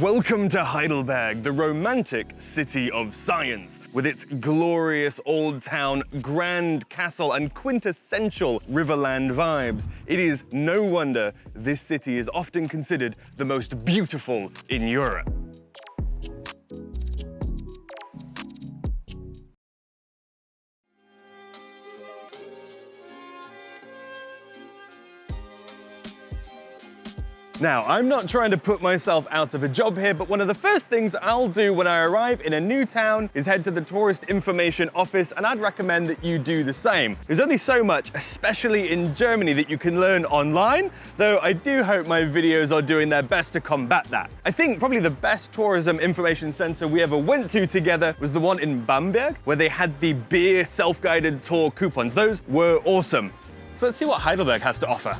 Welcome to Heidelberg, the romantic city of science. With its glorious old town, grand castle, and quintessential Riverland vibes, it is no wonder this city is often considered the most beautiful in Europe. Now, I'm not trying to put myself out of a job here, but one of the first things I'll do when I arrive in a new town is head to the Tourist Information Office, and I'd recommend that you do the same. There's only so much, especially in Germany, that you can learn online, though I do hope my videos are doing their best to combat that. I think probably the best tourism information center we ever went to together was the one in Bamberg, where they had the beer self-guided tour coupons. Those were awesome. So let's see what Heidelberg has to offer.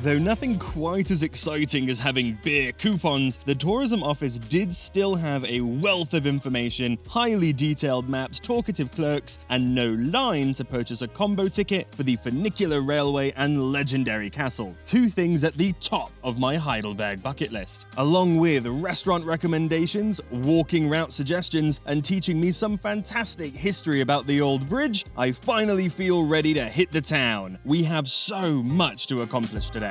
Though nothing quite as exciting as having beer coupons, the tourism office did still have a wealth of information, highly detailed maps, talkative clerks, and no line to purchase a combo ticket for the Funicular railway and legendary castle. Two things at the top of my Heidelberg bucket list. Along with restaurant recommendations, walking route suggestions, and teaching me some fantastic history about the old bridge, I finally feel ready to hit the town. We have so much to accomplish today.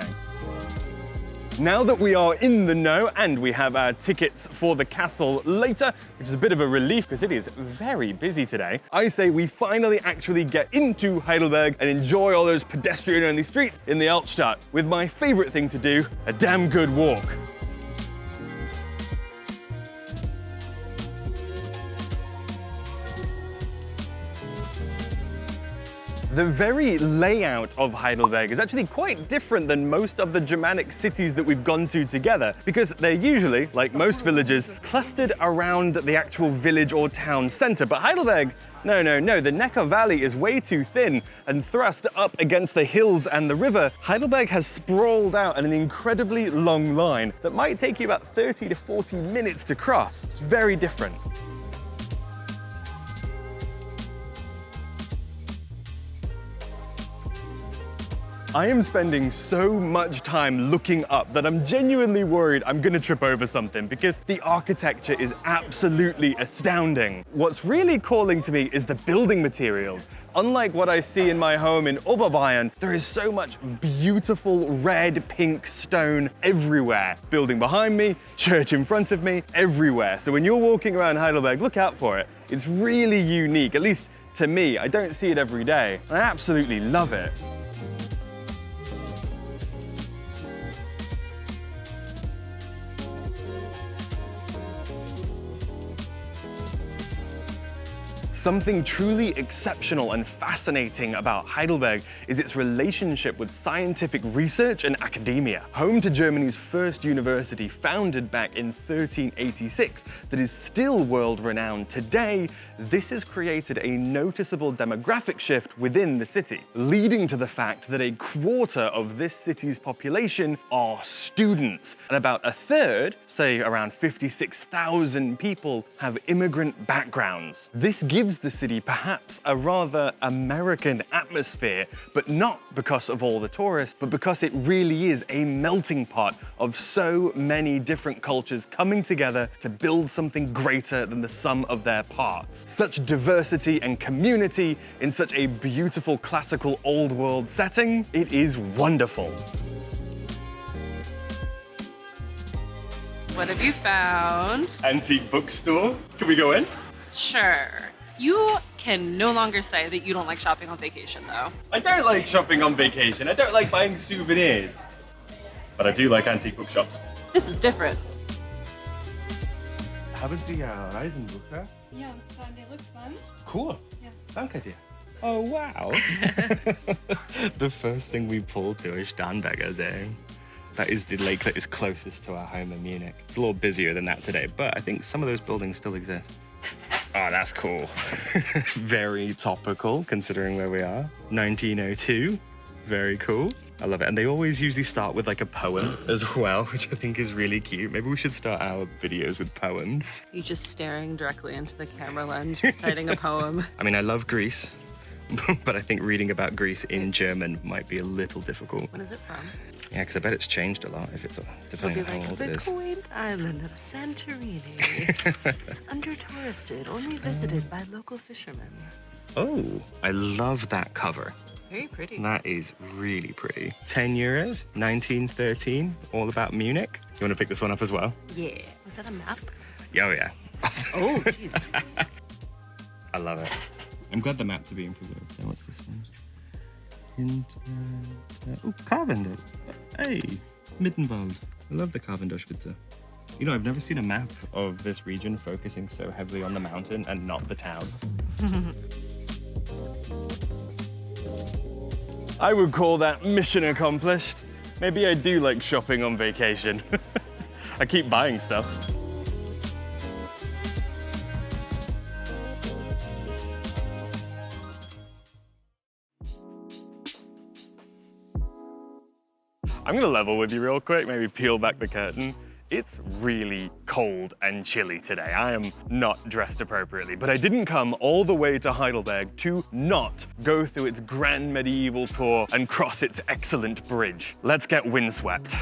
Now that we are in the know and we have our tickets for the castle later, which is a bit of a relief because it is very busy today, I say we finally actually get into Heidelberg and enjoy all those pedestrian-only streets in the Altstadt with my favorite thing to do, a damn good walk. The very layout of Heidelberg is actually quite different than most of the Germanic cities that we've gone to together, because they're usually, like most villages, clustered around the actual village or town center. But Heidelberg, no, the Neckar Valley is way too thin and thrust up against the hills and the river. Heidelberg has sprawled out in an incredibly long line that might take you about 30 to 40 minutes to cross. It's very different. I am spending so much time looking up that I'm genuinely worried I'm gonna trip over something because the architecture is absolutely astounding. What's really calling to me is the building materials. Unlike what I see in my home in Oberbayern, there is so much beautiful red, pink stone everywhere. Building behind me, church in front of me, everywhere. So when you're walking around Heidelberg, look out for it. It's really unique, at least to me. I don't see it every day. I absolutely love it. Something truly exceptional and fascinating about Heidelberg is its relationship with scientific research and academia. Home to Germany's first university, founded back in 1386, that is still world-renowned today, this has created a noticeable demographic shift within the city, leading to the fact that a quarter of this city's population are students, and about a third, say around 56,000 people, have immigrant backgrounds. This gives the city perhaps a rather American atmosphere, but not because of all the tourists, but because it really is a melting pot of so many different cultures coming together to build something greater than the sum of their parts. Such diversity and community in such a beautiful classical old world setting, it is wonderful. What have you found? Antique bookstore. Can we go in? Sure. You can no longer say that you don't like shopping on vacation, though. I don't like shopping on vacation. I don't like buying souvenirs. But I do like antique bookshops. This is different. Haben Sie Ihr Reisenbuch? Ja, und zwar in der Rückwand. Cool. Ja. Danke dir. Oh, wow. The first thing we pulled to is Starnberger See. That is the lake that is closest to our home in Munich. It's a little busier than that today, but I think some of those buildings still exist. Oh, that's cool. Very topical, considering where we are. 1902, very cool. I love it. And they always usually start with like a poem as well, which I think is really cute. Maybe we should start our videos with poems. You just staring directly into the camera lens, reciting a poem. I mean, I love Greece, but I think reading about Greece in German might be a little difficult. When is it from? Yeah, because I bet it's changed a lot if it's depending on how old it is. The quaint island of Santorini. Under-touristed, only visited by local fishermen. Oh, I love that cover. Very pretty. That is really pretty. 10 euros, 1913, all about Munich. You want to pick this one up as well? Yeah. Was that a map? Oh, yeah. Oh, jeez. I love it. I'm glad the maps are being preserved. Now, what's this one? Oh, Cavendish. Hey, Mittenwald. I love the Cavendish pizza. You know, I've never seen a map of this region focusing so heavily on the mountain and not the town. I would call that mission accomplished. Maybe I do like shopping on vacation. I keep buying stuff. I'm gonna level with you real quick, maybe peel back the curtain. It's really cold and chilly today. I am not dressed appropriately, but I didn't come all the way to Heidelberg to not go through its grand medieval tour and cross its excellent bridge. Let's get windswept.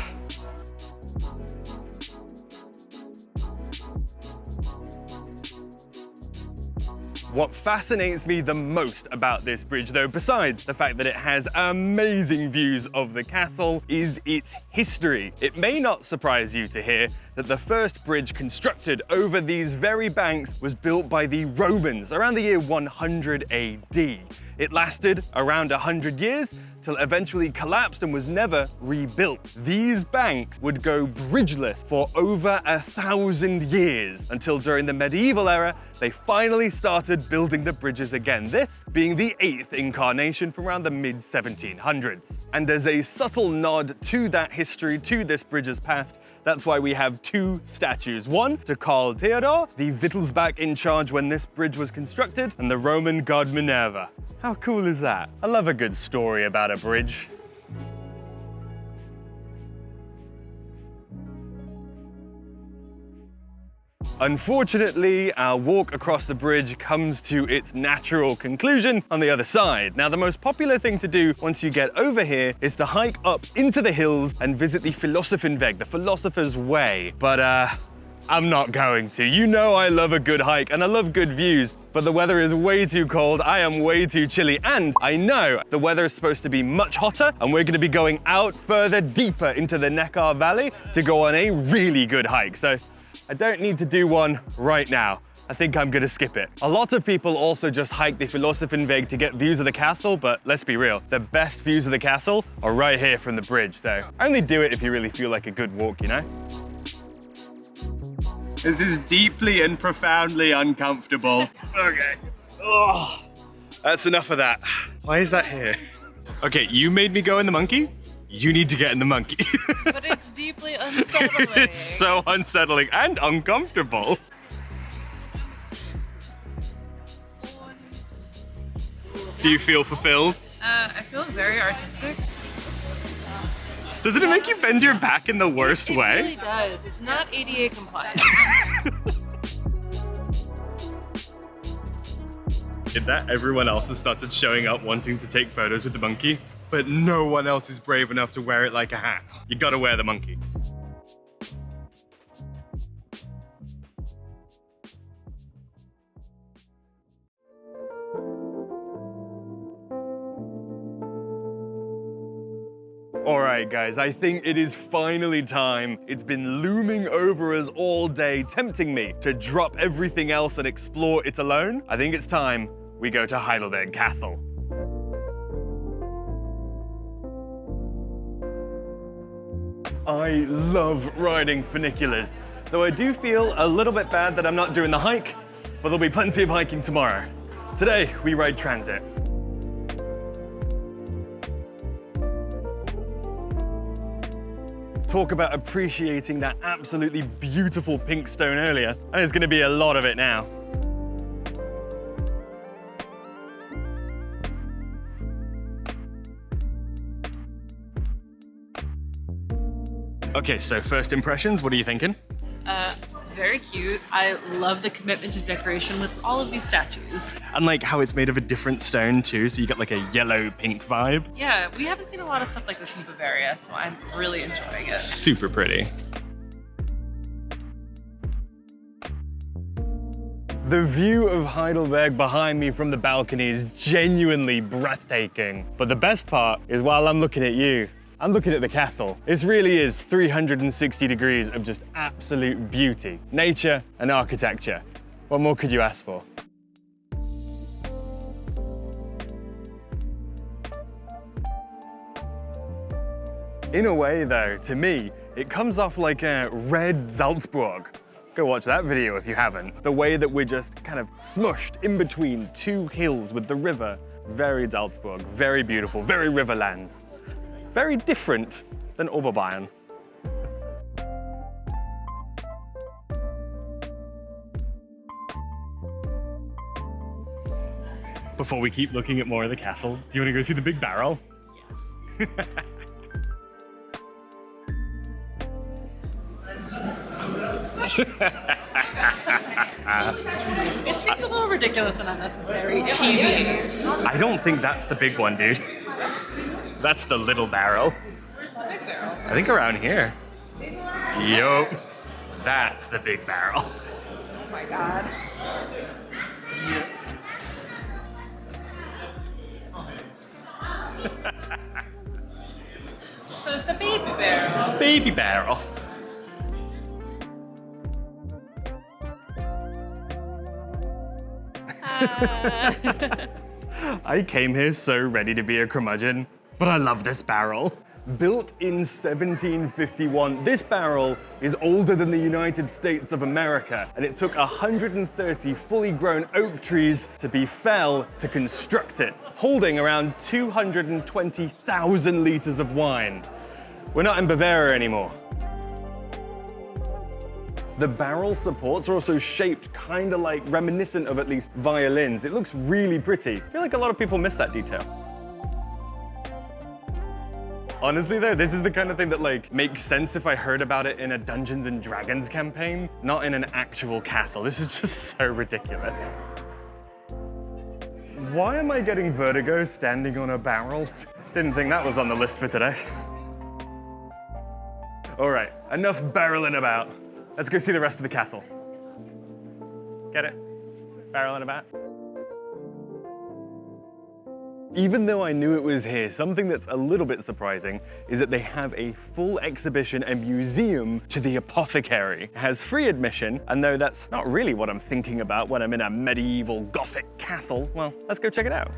What fascinates me the most about this bridge, though, besides the fact that it has amazing views of the castle, is its history. It may not surprise you to hear that the first bridge constructed over these very banks was built by the Romans around the year 100 AD. It lasted around 100 years, till it eventually collapsed and was never rebuilt. These banks would go bridgeless for over 1,000 years, until during the medieval era, they finally started building the bridges again, this being the 8th incarnation from around the mid-1700s. And as a subtle nod to that history, to this bridge's past, that's why we have two statues. One to Karl Theodor, the Wittelsbach in charge when this bridge was constructed, and the Roman god Minerva. How cool is that? I love a good story about a bridge. Unfortunately, our walk across the bridge comes to its natural conclusion on the other side. Now, the most popular thing to do once you get over here is to hike up into the hills and visit the Philosophenweg, the Philosopher's Way. But I'm not going to. You know I love a good hike and I love good views, but the weather is way too cold, I am way too chilly, and I know the weather is supposed to be much hotter, and we're gonna be going out further deeper into the Neckar Valley to go on a really good hike. So I don't need to do one right now. I think I'm gonna skip it. A lot of people also just hike the Philosophenweg to get views of the castle, but let's be real, the best views of the castle are right here from the bridge, so only do it if you really feel like a good walk, you know? This is deeply and profoundly uncomfortable. Okay. Oh, that's enough of that. Why is that here? Okay, you made me go in the monkey. You need to get in the monkey. But it's deeply unsettling. It's so unsettling and uncomfortable. Do you feel fulfilled? I feel very artistic. Doesn't it make you bend your back in the worst way? It really does. It's not ADA compliant. In that everyone else has started showing up wanting to take photos with the monkey, but no one else is brave enough to wear it like a hat. You gotta wear the monkey. All right, guys, I think it is finally time. It's been looming over us all day, tempting me to drop everything else and explore it alone. I think it's time we go to Heidelberg Castle. I love riding funiculars, though I do feel a little bit bad that I'm not doing the hike, but there'll be plenty of hiking tomorrow. Today, we ride transit. Talk about appreciating that absolutely beautiful pink stone earlier, and there's gonna be a lot of it now. Okay, so first impressions, what are you thinking? very cute. I love the commitment to decoration with all of these statues. And like how it's made of a different stone too, so you got like a yellow-pink vibe. Yeah, we haven't seen a lot of stuff like this in Bavaria, so I'm really enjoying it. Super pretty. The view of Heidelberg behind me from the balcony is genuinely breathtaking. But the best part is while I'm looking at you, I'm looking at the castle. This really is 360 degrees of just absolute beauty, nature and architecture. What more could you ask for? In a way though, to me, it comes off like a red Salzburg. Go watch that video if you haven't. The way that we're just kind of smushed in between two hills with the river. Very Salzburg, very beautiful, very riverlands. Very different than Oberbayern. Before we keep looking at more of the castle, do you want to go see the big barrel? Yes. It seems a little ridiculous and unnecessary. TV. I don't think that's the big one, dude. That's the little barrel. Where's the big barrel? I think around here. Yup. That's the big barrel. Oh my god. So it's the baby barrel. Baby barrel. I came here so ready to be a curmudgeon, but I love this barrel. Built in 1751, this barrel is older than the United States of America, and it took 130 fully grown oak trees to be felled to construct it, holding around 220,000 liters of wine. We're not in Bavaria anymore. The barrel supports are also shaped kind of like reminiscent of at least violins. It looks really pretty. I feel like a lot of people miss that detail. Honestly though, this is the kind of thing that like makes sense if I heard about it in a Dungeons and Dragons campaign, not in an actual castle. This is just so ridiculous. Why am I getting vertigo standing on a barrel? Didn't think that was on the list for today. All right, enough barreling about. Let's go see the rest of the castle. Get it? Barreling about. Even though I knew it was here, something that's a little bit surprising is that they have a full exhibition and museum to the Apothecary. It has free admission, and though that's not really what I'm thinking about when I'm in a medieval Gothic castle, well, let's go check it out.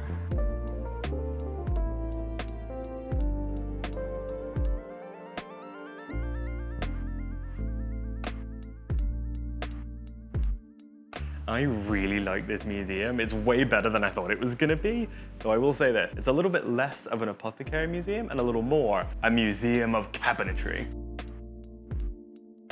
I really like this museum. It's way better than I thought it was gonna be. So I will say this, it's a little bit less of an apothecary museum and a little more a museum of cabinetry.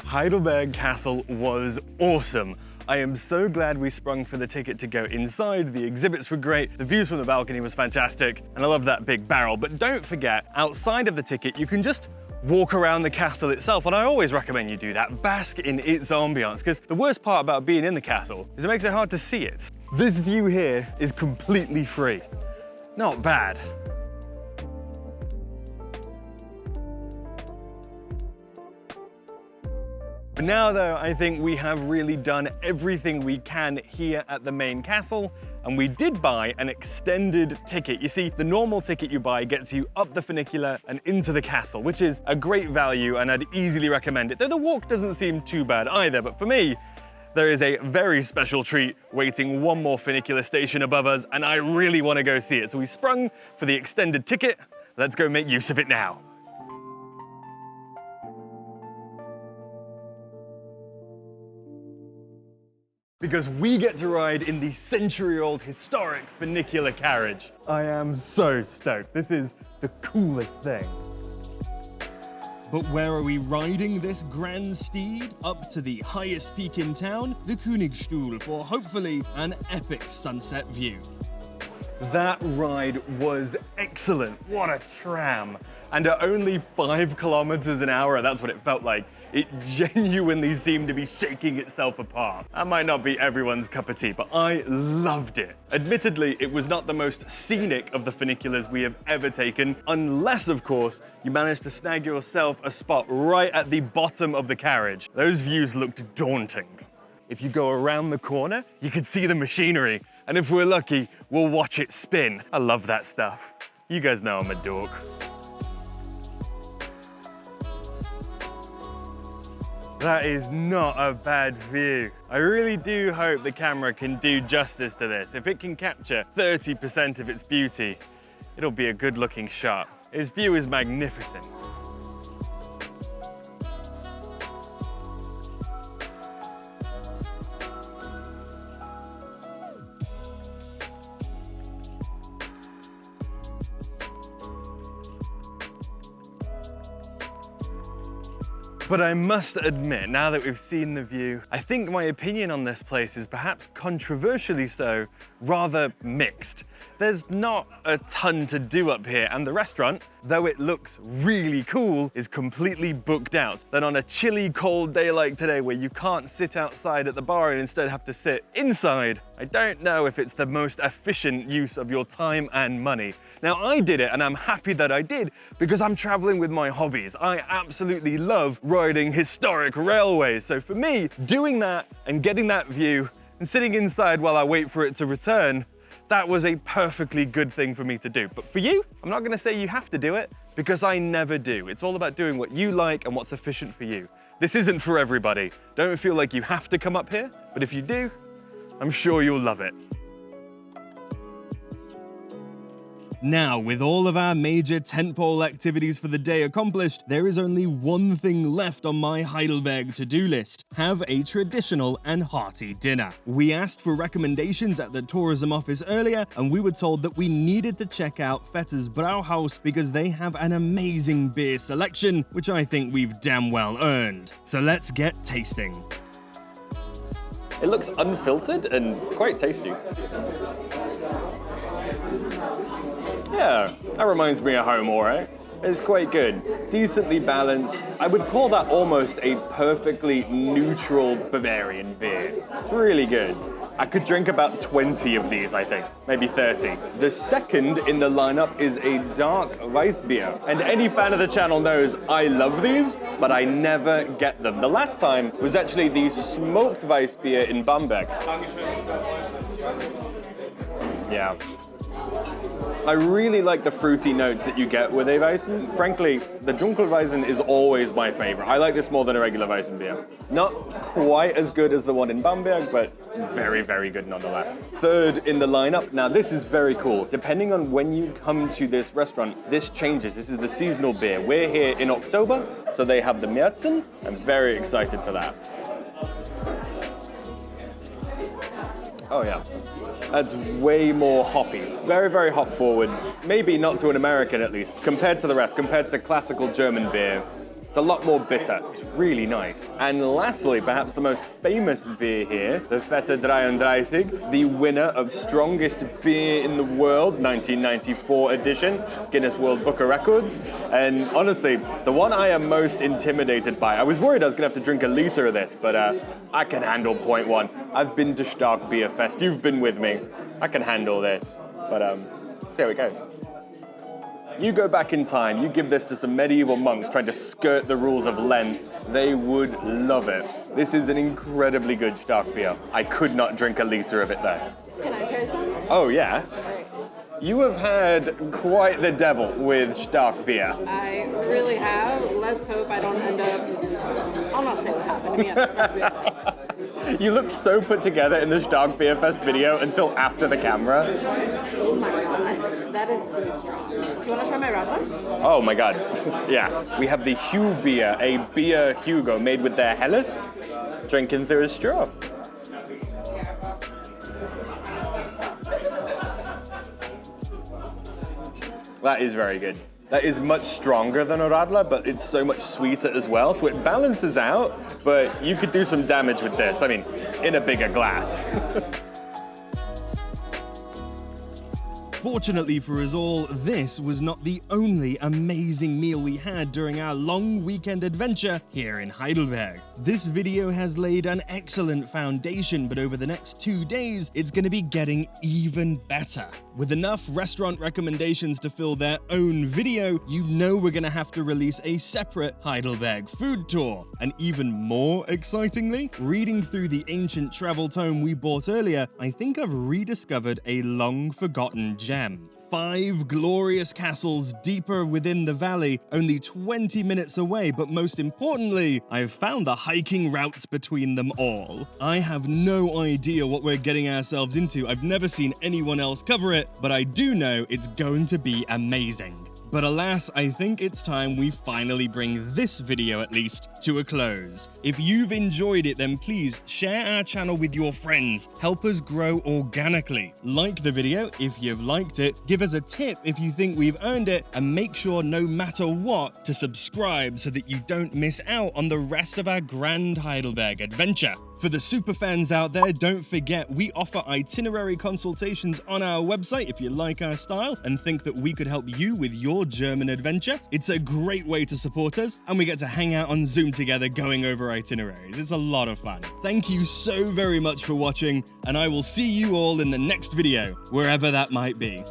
Heidelberg Castle was awesome. I am so glad we sprung for the ticket to go inside. The exhibits were great, the views from the balcony was fantastic, and I love that big barrel. But don't forget, outside of the ticket, you can just walk around the castle itself, and I always recommend you do that. Bask in its ambiance, because the worst part about being in the castle is it makes it hard to see it. This view here is completely free. Not bad. For now though, I think we have really done everything we can here at the main castle, and we did buy an extended ticket. You see, the normal ticket you buy gets you up the funicular and into the castle, which is a great value, and I'd easily recommend it, though the walk doesn't seem too bad either. But for me, there is a very special treat waiting one more funicular station above us, and I really want to go see it. So we sprung for the extended ticket. Let's go make use of it now. Because we get to ride in the century-old historic funicular carriage. I am so stoked. This is the coolest thing. But where are we riding this grand steed? Up to the highest peak in town, the Königstuhl, for hopefully an epic sunset view. That ride was excellent. What a tram. And at only 5 kilometers an hour, that's what it felt like, It genuinely seemed to be shaking itself apart. That might not be everyone's cup of tea, but I loved it. Admittedly, it was not the most scenic of the funiculars we have ever taken, unless, of course, you managed to snag yourself a spot right at the bottom of the carriage. Those views looked daunting. If you go around the corner, you can see the machinery, and if we're lucky, we'll watch it spin. I love that stuff. You guys know I'm a dork. That is not a bad view. I really do hope the camera can do justice to this. If it can capture 30% of its beauty, it'll be a good looking shot. Its view is magnificent. But I must admit, now that we've seen the view, I think my opinion on this place is perhaps controversially so, rather mixed. There's not a ton to do up here, and the restaurant, though it looks really cool, is completely booked out. Then on a chilly, cold day like today, where you can't sit outside at the bar and instead have to sit inside, I don't know if it's the most efficient use of your time and money. Now, I did it, and I'm happy that I did, because I'm traveling with my hobbies. I absolutely love riding historic railways. So for me, doing that and getting that view and sitting inside while I wait for it to return, that was a perfectly good thing for me to do. But for you, I'm not gonna say you have to do it, because I never do. It's all about doing what you like and what's efficient for you. This isn't for everybody. Don't feel like you have to come up here, but if you do, I'm sure you'll love it. Now, with all of our major tentpole activities for the day accomplished, there is only one thing left on my Heidelberg to-do list: have a traditional and hearty dinner. We asked for recommendations at the tourism office earlier, and we were told that we needed to check out Vetter's Brauhaus because they have an amazing beer selection, which I think we've damn well earned. So let's get tasting. It looks unfiltered and quite tasty. Yeah, that reminds me of home, all right? It's quite good. Decently balanced. I would call that almost a perfectly neutral Bavarian beer. It's really good. I could drink about 20 of these, I think. Maybe 30. The second in the lineup is a dark Weissbier. And any fan of the channel knows I love these, but I never get them. The last time was actually the smoked Weissbier in Bamberg. Yeah. I really like the fruity notes that you get with a Weissen. Frankly, the Dunkelweizen is always my favorite. I like this more than a regular Weissen beer. Not quite as good as the one in Bamberg, but very, very good nonetheless. Third in the lineup. Now this is very cool. Depending on when you come to this restaurant, this changes. This is the seasonal beer. We're here in October, so they have the Märzen. I'm very excited for that. Oh yeah. That's way more hoppies. Very, very hop forward. Maybe not to an American at least. Compared to the rest, compared to classical German beer, it's a lot more bitter. It's really nice. And lastly, perhaps the most famous beer here, the Vetter 33, the winner of Strongest Beer in the World, 1994 edition, Guinness World Book of Records. And honestly, the one I am most intimidated by. I was worried I was gonna have to drink a liter of this, but I can handle 0.1. I've been to Stark Beer Fest. You've been with me. I can handle this. But see how it goes. You go back in time, you give this to some medieval monks trying to skirt the rules of Lent, they would love it. This is an incredibly good Stark beer. I could not drink a liter of it there. Can I pair some? Oh yeah. You have had quite the devil with Stark beer. I really have. Let's hope I don't end up... I'll not say what happened to me at the Stark Beer Fest. You looked so put together in the Stark Beer Fest video until after the camera. Oh my god, that is so strong. Do you want to try my Radler? Oh my god, yeah. We have the Hue beer, a beer Hugo made with their Helles, drinking through a straw. That is very good. That is much stronger than a Radler, but it's so much sweeter as well, so it balances out, but you could do some damage with this. I mean, in a bigger glass. Fortunately for us all, this was not the only amazing meal we had during our long weekend adventure here in Heidelberg. This video has laid an excellent foundation, but over the next 2 days, it's going to be getting even better. With enough restaurant recommendations to fill their own video, you know we're going to have to release a separate Heidelberg food tour. And even more excitingly, reading through the ancient travel tome we bought earlier, I think I've rediscovered a long-forgotten gem. 5 glorious castles deeper within the valley, only 20 minutes away, but most importantly, I've found the hiking routes between them all. I have no idea what we're getting ourselves into. I've never seen anyone else cover it, but I do know it's going to be amazing. But alas, I think it's time we finally bring this video, at least, to a close. If you've enjoyed it, then please share our channel with your friends. Help us grow organically. Like the video if you've liked it, give us a tip if you think we've earned it, and make sure no matter what to subscribe so that you don't miss out on the rest of our grand Heidelberg adventure. For the superfans out there, don't forget we offer itinerary consultations on our website if you like our style and think that we could help you with your German adventure. It's a great way to support us, and we get to hang out on Zoom together going over itineraries. It's a lot of fun. Thank you so very much for watching, and I will see you all in the next video, wherever that might be.